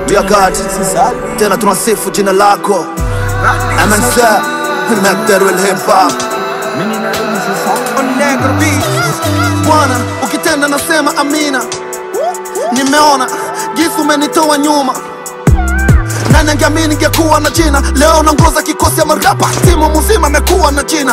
Dear God, tena tunasifu jina lako. Amen sir, we make the real hip hop. Bwana, ukitenda nasema amina. Nimeona gifu umenitoa nyuma. Nani angeamini ningekuwa na jina. Leo naongoza kikosi ya marapa, timu mzima amekuwa na jina.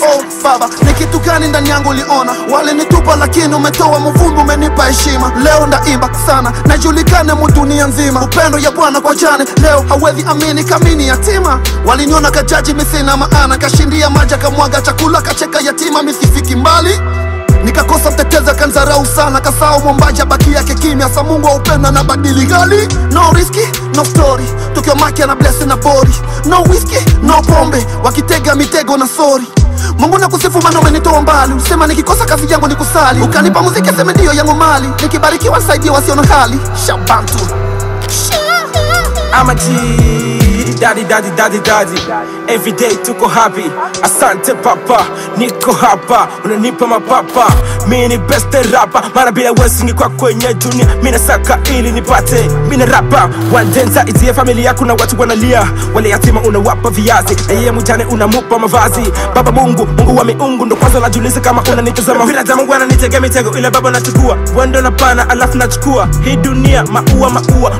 Oh baba, ni kitu gani ndani yangu uliona? Wale nitupa lakini umetoa mvumbi, umenipa heshima. Leo ndaimba sana, najulikane dunia nzima. Upendo ya Bwana kwa jane, leo hawezi amini kamini yatima. Waliniona kajaji misina maana, kashindia maja kamwaga chakula, kacheka yatima misifiki mbali. Nikakosa mteteza kanzarau sana, kasao mwombaja baki yake kimya. Sa Mungu wa upendo na badili gali. No risky, no story, tukio maki na blessing na body. No whiskey, no pombe, wakitega mitego na sorry. Mungu na kusifu maana umenitoa mbali. Usema nikikosa kazi yangu ni kusali. Ukanipa muziki sema ndio yangu mali. Nikibarikiwa nisaidie wasio na hali. Shabantu I'm a G, daddy. Every day tuko happy. Asante papa, niko hapa, unanipa mapapa. Mimi ni best rapper, mara bila wewe singekuwa kwenye dunia. Mimi nasaka ili nipate, mimi na rapa. One dance itie familia yako na watu wanalia. Wale yatima unawapa viazi, na yeye mjane unamupa mavazi. Baba Mungu wa miungu ndo kwanza najiuliza kama unanitazama. Binadamu wananitega mitego ila baba nachukua. Wendo na pana alafu nachukua. Hii dunia maua,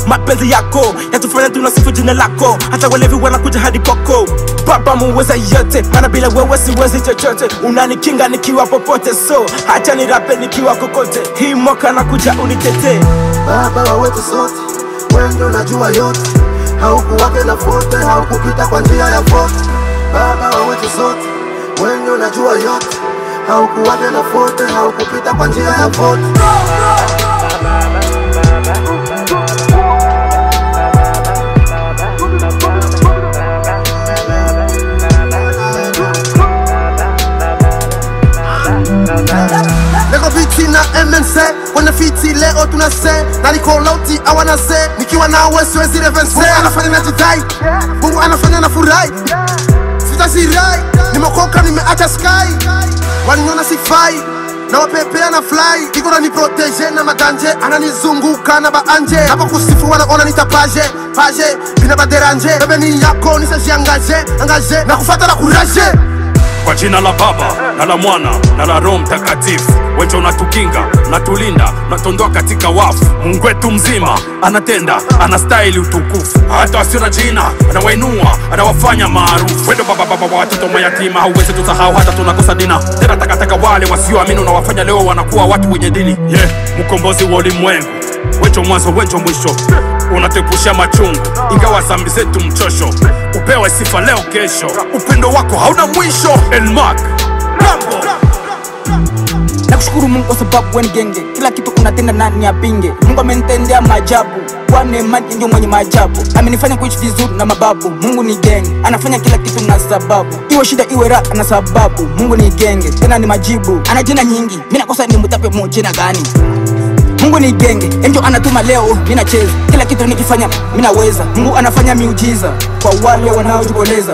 mapenzi yako yatufanya tunasifu jina lako. Hata walevi wanakuja hadi koko. Baba muweza yote, maana bila wewe siwezi chochote. Unanikinga nikiwa popote, so acha nirape nikiwa kokote. Hii mwaka nakuja unitete. Baba wa wetu sote, wewe ndio unajua yote. Haukuwake na fote, haukupita kwa njia ya fote. Baba wa wetu sote, wewe ndio unajua yote. Haukuwake na fote, haukupita kwa njia ya fote. Lego viti na MNC, wana fiti leo tunase. Na niko lauti awana se, nikiwa na uwe siwezi revense. Mungu anafanya na jidai, Mungu anafanya na furai. Sita zirai, nimekoka nimeacha sky. Waliniona sifai, na wapepea na fly. Iko na ni protege na madanje, ananizunguka na baanje. Hapo kusifu wanaona nitapaje, paje, bina baderanje. Bebe ni yako nisajiangaje, na kufata na kuraje. Kwa jina la Baba, na la Mwana, na la Roho Mtakatifu. Wewe unatukinga, unatulinda, unatondoa katika wafu. Mungu wetu mzima, anatenda, anastahili utukufu. Hata wasio na jina, anawainua, anawafanya maarufu. Wewe baba watoto mayatima, hauwezi tusahau hata tunakosa dina. Tena takataka wale wasioamini unawafanya leo wanakuwa watu wenye dini. Mkombozi wa ulimwengu. Wewe mwanzo, wewe mwisho. Unatepusha machungu, ingawa dhambi zetu mchosho. Upewe sifa leo kesho, upendo wako hauna mwisho. Elmark Rambo. Nakushukuru Mungu kwa sababu wewe ni genge. Kila kitu unatenda nani apinge. Mungu amenitendea maajabu, kwa neema ndio mwenye maajabu. Amenifanya kuishi vizuri na mababu. Mungu ni genge, anafanya kila kitu na sababu. Iwe shida iwe raha na sababu. Mungu ni genge, tena ni majibu. Ana jina nyingi, mimi nakosa ni mtape jina gani? Mungu ni genge, ndio anatuma leo mimi nacheza. Kila kitu nikifanya mimi naweza. Mungu anafanya miujiza kwa wale wanaojikoleza.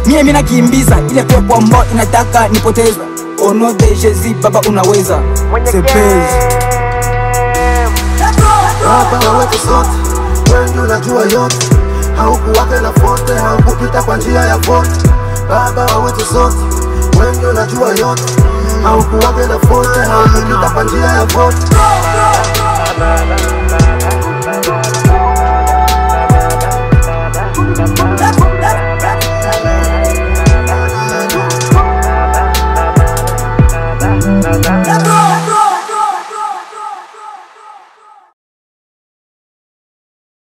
Mimi nakimbiza ile pepo ambayo inataka nipoteza. Oh no de Jesus, baba unaweza. Baba wetu sote, wewe ndio unajua yote. Haukuwake na fote, haukupita kwa njia ya fote. Baba wetu sote, wewe ndio unajua yote. Haukuwake na fote, haukupita kwa njia ya fote.